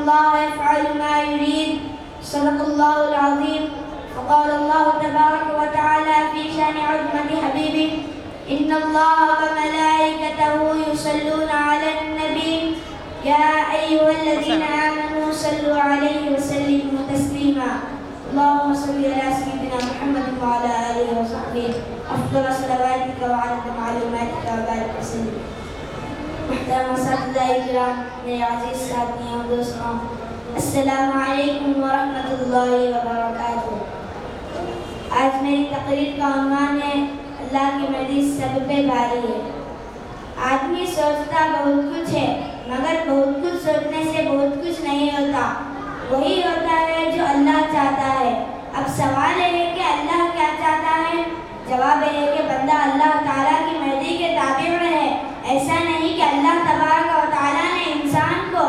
الله يفعل ما يريد. صدق الله العظيم. وقال الله تبارك وتعالى في شان عظمة حبيبه: إن الله وملائكته يصلون على النبي يا أيها الذين آمنوا صلوا عليه وسلموا تسليما. اللهم صل على سيدنا محمد وعلى آله وصحبه أفضل صلواتك وعدد معلوماتك وبارك وسلم. محترم اساتذہ اکرام، میرے عزیز ساتھیوں دوستوں، السلام علیکم ورحمۃ اللہ وبرکاتہ۔ آج میری تقریر کا عنوان ہے اللہ کی مرضی سب پہ بھاری ہے۔ آدمی سوچتا بہت کچھ ہے، مگر بہت کچھ سوچنے سے بہت کچھ نہیں ہوتا، وہی ہوتا ہے جو اللہ چاہتا ہے۔ اب سوال یہ ہے کہ اللہ کیا چاہتا ہے؟ جواب یہ ہے کہ بندہ اللہ تعالیٰ کی مرضی کے تابع رہے۔ ایسا نہیں کہ اللہ تبارک و تعالیٰ نے انسان کو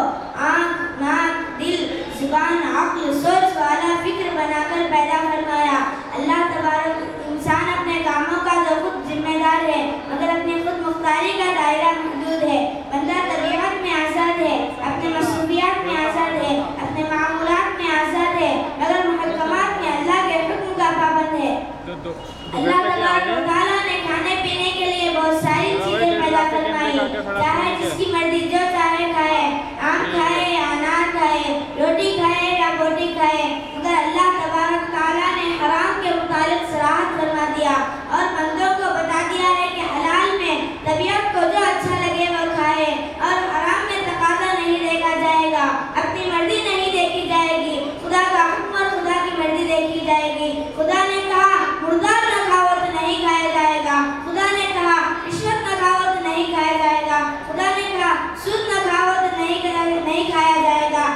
آنکھ، ناک، دل، زبان، عقل، سوچ والا فکر بنا کر پیدا فرمایا۔ اللہ تبارک انسان اپنے کاموں کا تو خود ذمہ دار ہے، مگر اپنی خود مختاری کا دائرہ محدود ہے۔ بندہ طبیعت میں آزاد ہے، اپنے مصروفیات میں آزاد ہے، اپنے معمولات میں آزاد ہے، مگر محکمات میں اللہ کے حکم کا پابند ہے۔ اللہ تبارک و تعالیٰ نے کھانے پینے کے لیے بہت ساری چیزیں پیدا فرمائی، چاہے جس کی مرضی جو چاہے کھائے، آم کھائے یا انار کھائے، روٹی کھائے یا بوٹی کھائے، مگر اللہ تبارک تعالیٰ نے حرام کے متعلق صراحت فرما دیا اور بندوں کو بتا دیا ہے کہ حلال میں طبیعت کو جو اچھا لگے وہ کھائے، اور حرام میں تقاضا نہیں دیکھا جائے گا، اپنی مرضی نہیں دیکھی جائے گی، خدا کا حکم اور خدا کی مرضی دیکھی جائے گی۔ خدا نے کہا مردار نہ کھاؤ تو نہیں کھایا جائے گا، خدا نے کہا رشوت نہ کھاؤ تو نہیں کھایا جائے گا، خدا نے کہا سود نہ کھاؤ تو نہیں کھایا جائے گا۔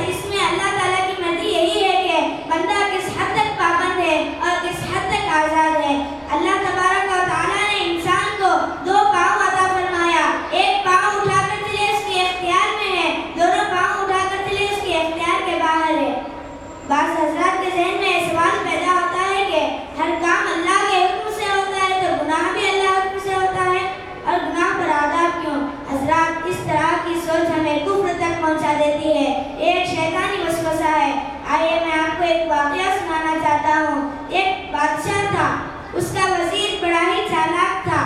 اس میں اللہ تعالیٰ کی مرضی یہی ہے کہ بندہ کس حد تک پابند ہے اور کس حد تک آزاد ہے۔ اللہ تبارک و تعالیٰ نے انسان کو دو پاؤں عطا فرمایا، ایک پاؤں اٹھا کر چلے اس کے اختیار میں ہے، دونوں پاؤں اٹھا کر چلے اس کے اختیار کے باہر ہے۔ بعض حضرات کے ذہن میں سوال پیدا ہوتا ہے کہ ہر کام اللہ کے حکم سے ہوتا ہے تو گناہ بھی اللہ کے حکم سے ہوتا ہے، اور گناہ پر آداب کیوں؟ حضرات اس طرح کی سوچ ہمیں کفر تک پہنچا دیتی ہے، ایک شیطانی وسوسہ ہے۔ آئیے میں آپ کو ایک واقعہ سنانا چاہتا ہوں۔ ایک بادشاہ تھا، اس کا وزیر بڑا ہی چالاک تھا،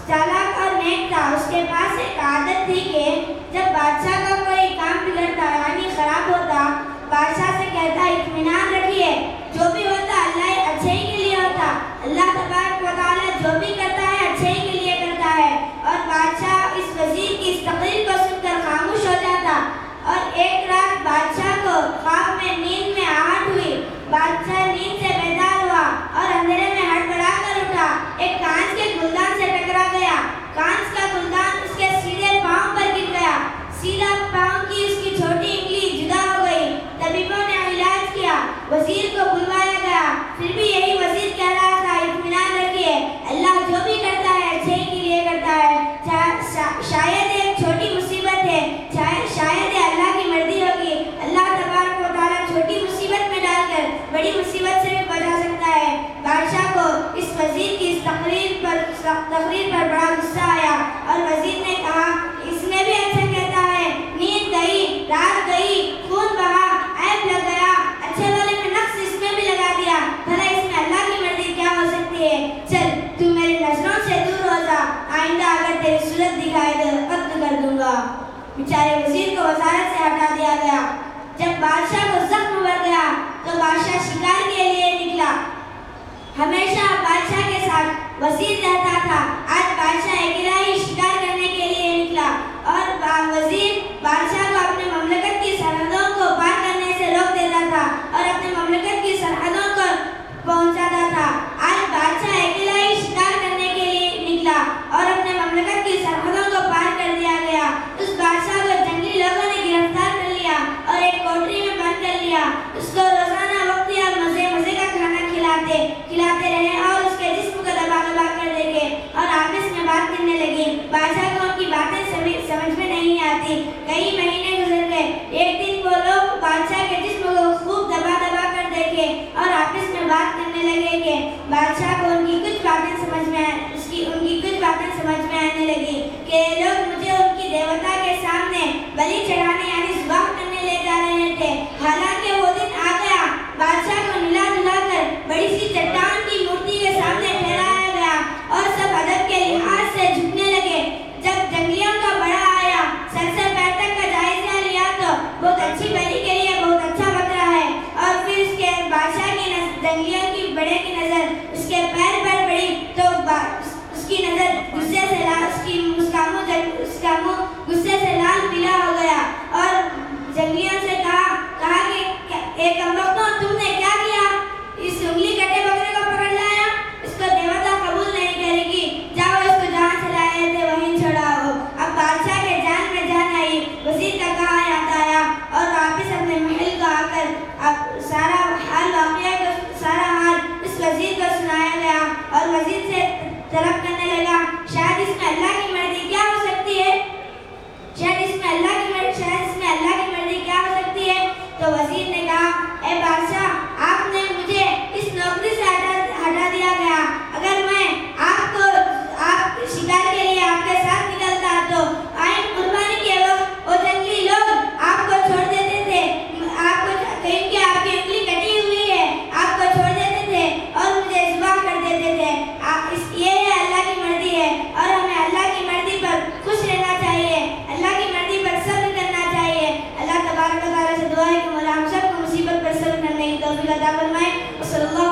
چالاک اور نیک تھا۔ اس کے پاس ایک عادت تھی کہ جب بادشاہ کا کوئی کام بگڑتا یعنی خراب ہوتا، بادشاہ سے کہتا اطمینان رکھیے، جو بھی ہوتا اللہ اچھے ہی کے لیے ہوتا، اللہ تبارک و تعالیٰ جو بھی کرتا ہے اچھے ہی کے لیے کرتا ہے۔ اور بادشاہ اس وزیر کی اس تقریر کو سن کر خاموش ہو جاتا۔ اور ایک رات بادشاہ کو خواب میں نیند میں آہٹ ہوئی، بادشاہ نیند سے بیدار ہوا اور اندھیرے میں ہڑبڑا کر اٹھا، ایک کانچ کے گلدان سے ٹکرا گیا، کانچ کا گلدان اس کے سیدھے پاؤں پر گر گیا، سیدھا پاؤں کی اس کی چھوٹی انگلی جدا ہو گئی۔ طبیبوں نے علاج کیا، وزیر کو بلوایا گیا، پھر بھی یہی وزیر کہہ رہا تھا اطمینان رکھیے، اللہ جو بھی کرتا ہے اچھے ہی کے لیے کرتا ہے۔ شاید ایک چھوٹی مصیبت ہے، شاید اللہ کی مرضی ہوگی، اللہ تبارک و تعالیٰ چھوٹی مصیبت میں ڈال کر بڑی مصیبت سے بھی بچا سکتا ہے۔ بادشاہ کو اس وزیر کی اس تقریر پر بڑا غصہ آیا اور وزیر نے کہا اس نے بھی اچھا کہتا ہے، نیند گئی، رات گئی، خون بہا، عیب لگ گیا، اچھے والے میں نقص اس میں بھی لگا دیا، بھلا اس میں اللہ کی مرضی کیا ہو سکتی ہے؟ چل تو میری نظروں سے دور ہو جا، آئندہ اگر تیری صورت دکھائے تو قتل کر دوں گا۔ بیچارے وزیر کو وزارت سے ہٹا دیا گیا۔ جب بادشاہ کو زخم بڑھ گیا تو بادشاہ شکار کے لیے نکلا۔ ہمیشہ بادشاہ کے ساتھ وزیر رہتا تھا، آج بادشاہ اکیلا ہی شکار کرنے کے لیے نکلا، اور وزیر بادشاہ کو اپنے مملکت کی سرحدوں کو پار کرنے سے روک دیتا تھا اور اپنے مملکت کی سرحدوں کو پہنچاتا تھا۔ آج بادشاہ اکیلا ہی شکار کرنے کے لیے نکلا اور اپنے مملکت کی سرحدوں کو پار کر دیا گیا۔ اس بادشاہ کو جنگلی لوگوں نے گرفتار کر لیا اور ایک کوٹری میں بند کر لیا۔ اس کو روزانہ وقت یا مزے کا کھانا کھلاتے رہے اور اس کے جسم کو دبا کر دیکھے اور آپس میں بات کرنے لگی۔ بادشاہ کو ان کی باتیں سمجھ میں نہیں آتی۔ کئی مہینے گزر گئے۔ ایک دن وہ لوگ بادشاہ کے جسم کو خوب دبا کر دیکھے اور آپس میں بات کرنے لگے کہ بادشاہ کو ان کی کچھ باتیں سمجھ میں آنے لگی کہ لوگ مجھے ان کی دیوتا کے سامنے بلی چڑھانے یعنی ذبح کرنے لے جا رہے توفیق عطا فرمائے. صلی اللہ